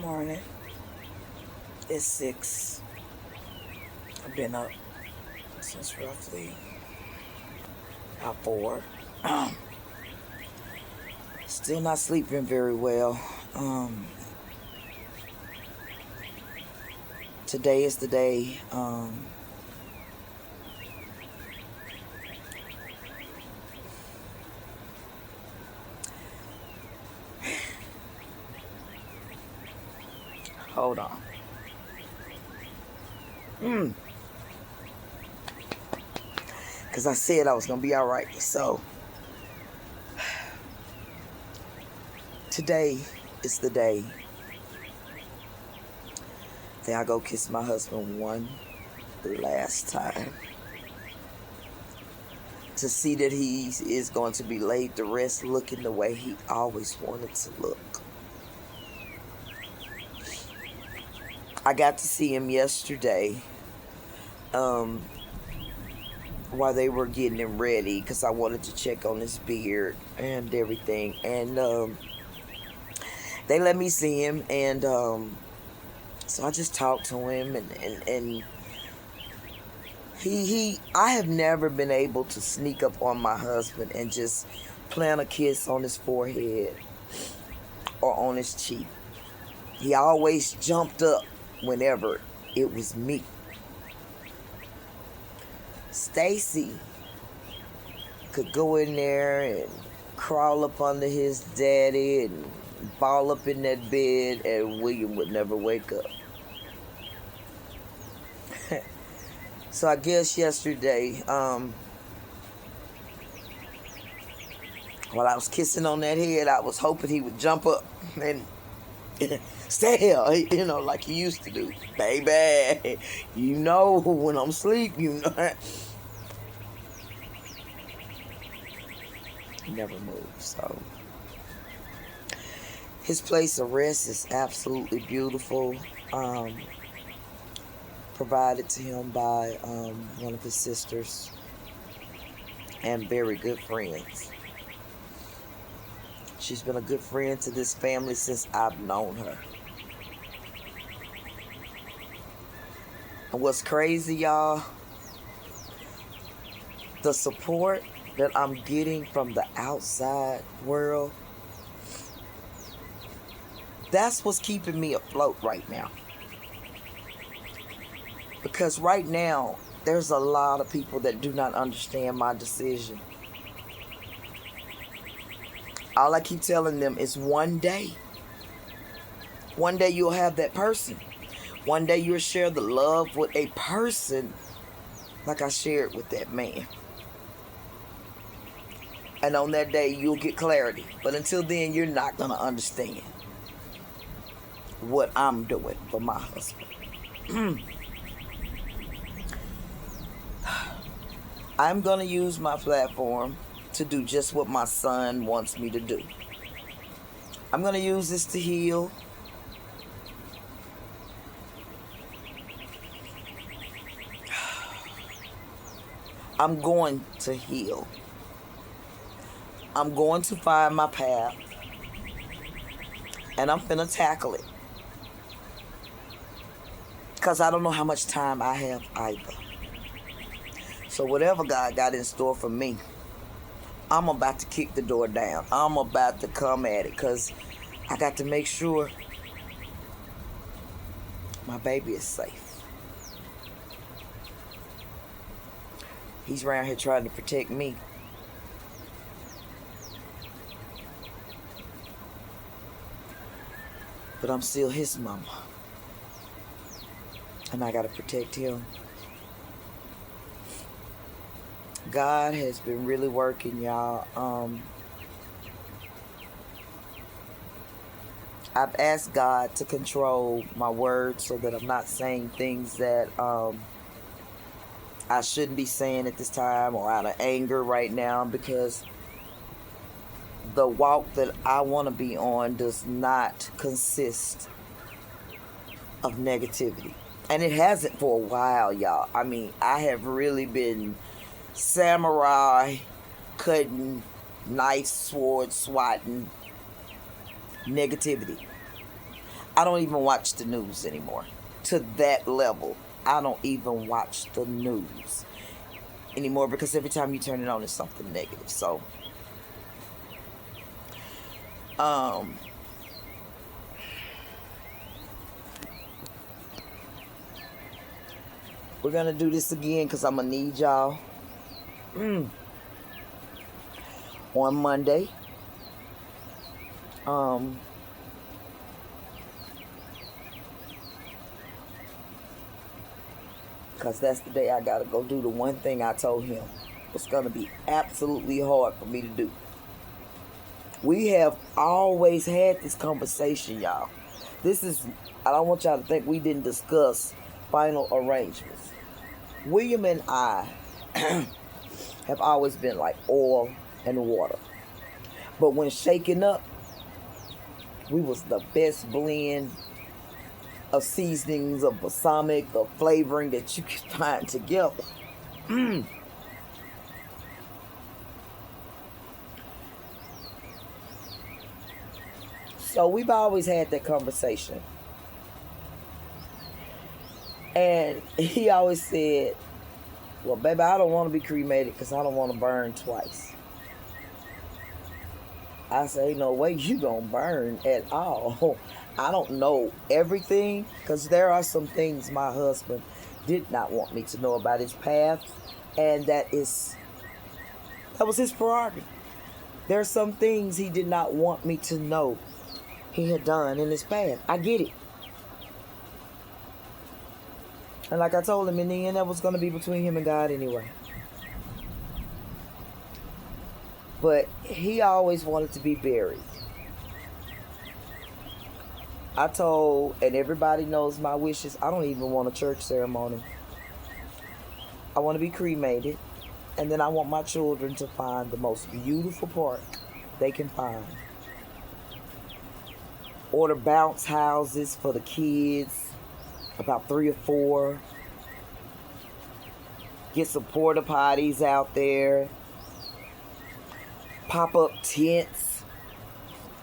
morning. It's 6. I've been up since roughly about 4. Still not sleeping very well. Today is the day. Hold on. Because I said I was going to be all right. So, today is the day that I go kiss my husband one last time to see that he is going to be laid to rest looking the way he always wanted to look. I got to see him yesterday while they were getting him ready because I wanted to check on his beard and everything. And they let me see him, and so I just talked to him, and I have never been able to sneak up on my husband and just plant a kiss on his forehead or on his cheek. He always jumped up whenever it was me. Stacy could go in there and crawl up under his daddy and ball up in that bed, and William would never wake up. So I guess yesterday, while I was kissing on that head, I was hoping he would jump up and stay here, like he used to do. Baby, when I'm asleep, He never moved, so. His place of rest is absolutely beautiful. Provided to him by one of his sisters and very good friends. She's been a good friend to this family since I've known her. And what's crazy, y'all, the support that I'm getting from the outside world, that's what's keeping me afloat right now. Because right now, there's a lot of people that do not understand my decision. All I keep telling them is one day you'll have that person. One day you'll share the love with a person like I shared with that man. And on that day, you'll get clarity. But until then, you're not going to understand what I'm doing for my husband. I'm going to use my platform to do just what my son wants me to do. I'm going to use this to heal. I'm going to heal. I'm going to find my path. And I'm going to tackle it. Because I don't know how much time I have either. So whatever God got in store for me, I'm about to kick the door down. I'm about to come at it because I got to make sure my baby is safe. He's around here trying to protect me. But I'm still his mama. And I got to protect him. God has been really working, y'all. I've asked God to control my words so that I'm not saying things that I shouldn't be saying at this time or out of anger right now, because the walk that I want to be on does not consist of negativity. And it hasn't for a while, y'all. I mean, I have really been samurai, cutting, knife, sword, swatting, negativity. I don't even watch the news anymore. To that level, I don't even watch the news anymore because every time you turn it on, it's something negative. So, um, we're gonna do this again because I'm gonna need y'all on Monday. Because that's the day I gotta go do the one thing I told him. It's gonna be absolutely hard for me to do. We have always had this conversation, y'all. I don't want y'all to think we didn't discuss final arrangements. William and I have always been like oil and water. But when shaken up, we was the best blend of seasonings, of balsamic, of flavoring that you could find together. So we've always had that conversation. And he always said, well, baby, I don't want to be cremated because I don't want to burn twice. I say, ain't no way you gonna burn at all. I don't know everything because there are some things my husband did not want me to know about his path, and that was his prerogative. There are some things he did not want me to know he had done in his past. I get it. And like I told him, in the end, that was going to be between him and God anyway. But he always wanted to be buried. I told, and everybody knows my wishes, I don't even want a church ceremony. I want to be cremated. And then I want my children to find the most beautiful park they can find. Order bounce houses for the kids, about 3 or 4. Get some porta potties out there. Pop up tents.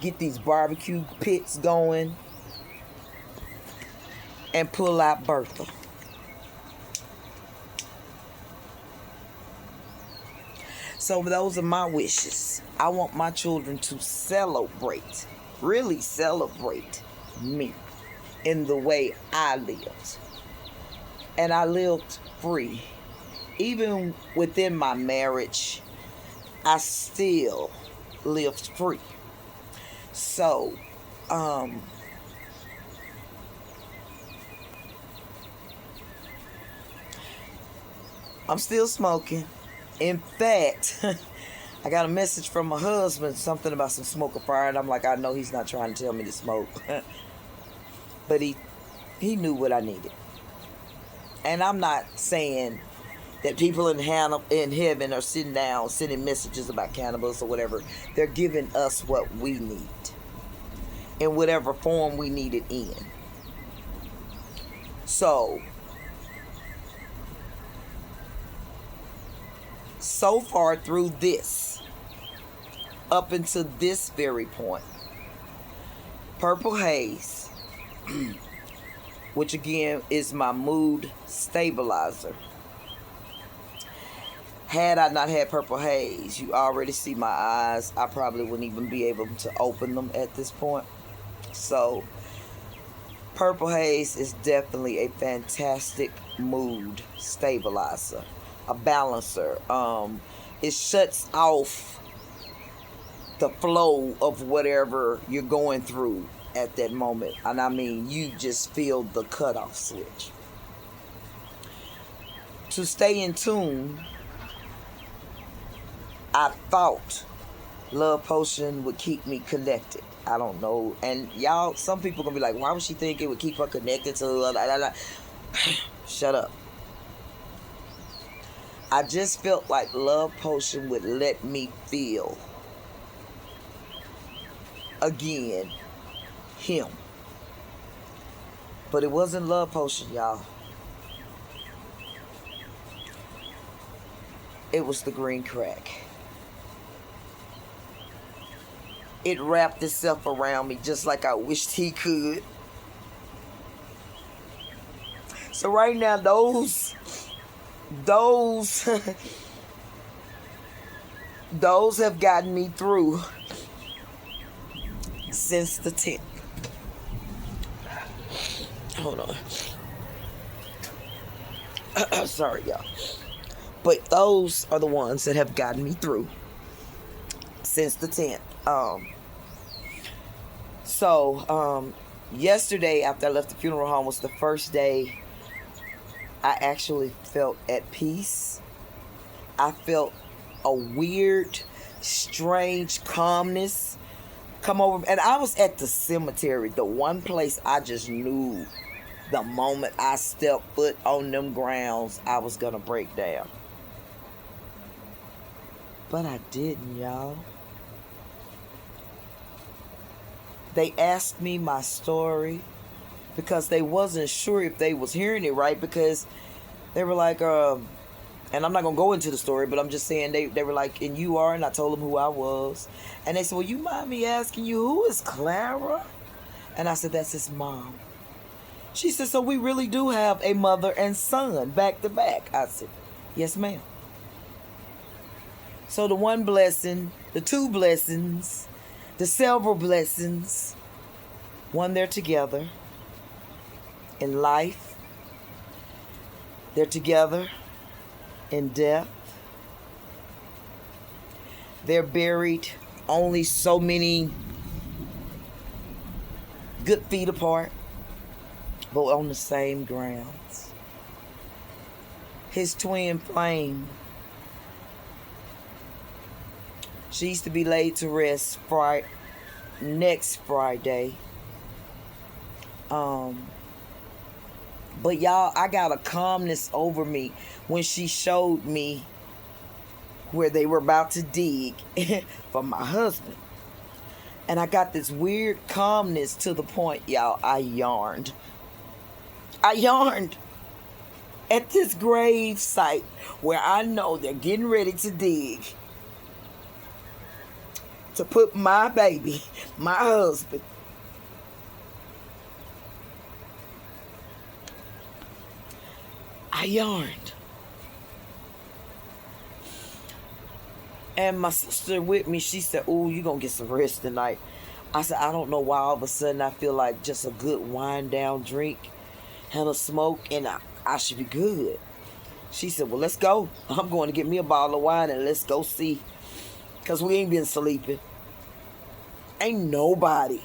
Get these barbecue pits going. And pull out Bertha. So those are my wishes. I want my children to celebrate, really celebrate me in the way I lived. And I lived free. Even within my marriage, I still lived free. So, I'm still smoking. In fact, I got a message from my husband, something about some smoker fire, and I'm like, I know he's not trying to tell me to smoke. But he knew what I needed. And I'm not saying that people in heaven are sitting down, sending messages about cannabis or whatever. They're giving us what we need in whatever form we need it in. So far through this, up until this very point, Purple Haze, which again is my mood stabilizer. Had I not had Purple Haze, you already see my eyes. I probably wouldn't even be able to open them at this point. So, Purple Haze is definitely a fantastic mood stabilizer, a balancer. It shuts off the flow of whatever you're going through at that moment. And I mean, you just feel the cutoff switch. To stay in tune, I thought Love Potion would keep me connected. I don't know. And y'all, some people gonna be like, why would she think it would keep her connected to her? Shut up. I just felt like Love Potion would let me feel, again, him. But it wasn't Love Potion, y'all. It was the green crack. It wrapped itself around me just like I wished he could. So right now, those those have gotten me through since the 10th. Hold on. Sorry, y'all. But those are the ones that have gotten me through since the 10th. Yesterday after I left the funeral home was the first day I actually felt at peace. I felt a weird, strange calmness come over me. And I was at the cemetery, the one place I just knew the moment I stepped foot on them grounds, I was going to break down. But I didn't, y'all. They asked me my story because they wasn't sure if they was hearing it right, because they were like, and I'm not going to go into the story, but I'm just saying they were like, and you are, and I told them who I was. And they said, well, you mind me asking you, who is Clara? And I said, that's his mom. She said, so we really do have a mother and son back to back. I said, yes, ma'am. So the one blessing, the two blessings, the several blessings, one, they're together in life. They're together in death. They're buried only so many good feet apart, but on the same grounds. His twin flame, she's to be laid to rest next Friday. But y'all, I got a calmness over me when she showed me where they were about to dig for my husband. And I got this weird calmness to the point, y'all, I yarned. I yarned at this grave site where I know they're getting ready to dig to put my baby, my husband. I yarned. And my sister with me, she said, "Ooh, you gonna get some rest tonight." I said, I don't know why all of a sudden I feel like just a good wind down drink and a smoke and I should be good. She said, well, let's go. I'm going to get me a bottle of wine and let's go see. Because we ain't been sleeping. Ain't nobody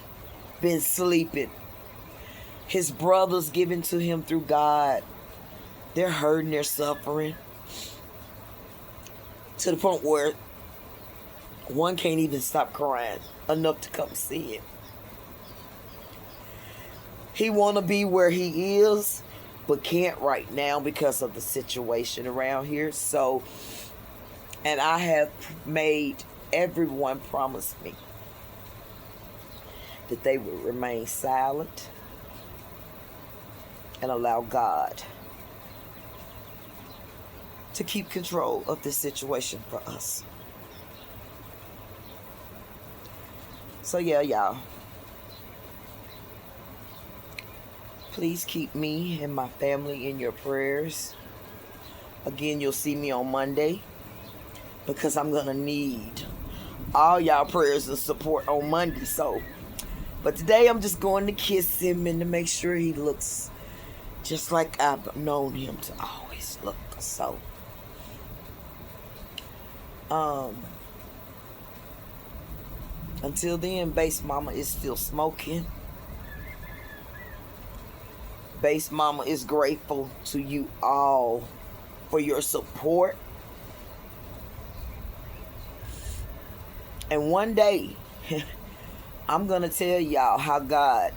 been sleeping. His brothers given to him through God, they're hurting, they're suffering. To the point where one can't even stop crying enough to come see it. He want to be where he is, but can't right now because of the situation around here. So, and I have made everyone promise me that they would remain silent and allow God to keep control of this situation for us. So yeah, y'all. Please keep me and my family in your prayers. Again, you'll see me on Monday because I'm going to need all y'all prayers and support on Monday. So, but today I'm just going to kiss him and to make sure he looks just like I've known him to always look. So, until then, Base Mama is still smoking. Base Mama is grateful to you all for your support. And one day, I'm going to tell y'all how God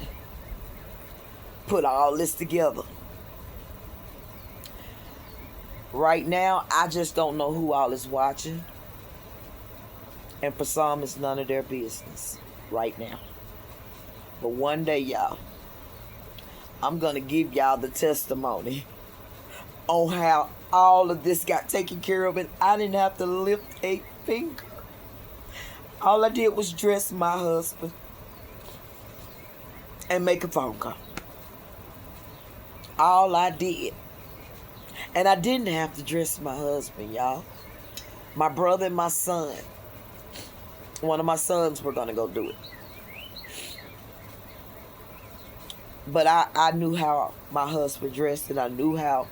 put all this together. Right now, I just don't know who all is watching. And for some, it's none of their business right now. But one day, y'all, I'm going to give y'all the testimony on how all of this got taken care of. And I didn't have to lift a finger. All I did was dress my husband and make a phone call. all I did. And I didn't have to dress my husband, y'all. My brother and my son. One of my sons were going to go do it. But I knew how my husband dressed, and I knew how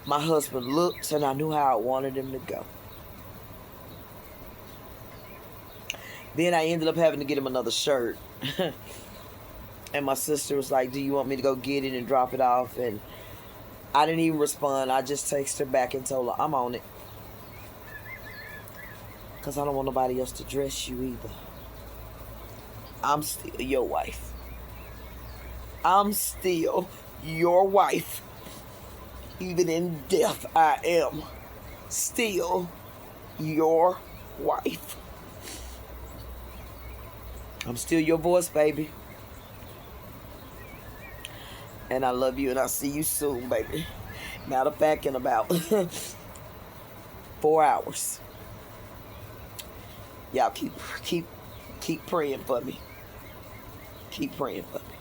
my husband looked, and I knew how I wanted him to go. Then I ended up having to get him another shirt. And my sister was like, do you want me to go get it and drop it off? And I didn't even respond. I just texted her back and told her, I'm on it. Because I don't want nobody else to dress you either. I'm still your wife. I'm still your wife. Even in death, I am still your wife. I'm still your voice, baby. And I love you, and I'll see you soon, baby. Matter of fact, in about 4 hours. Y'all keep praying for me. Keep praying for me.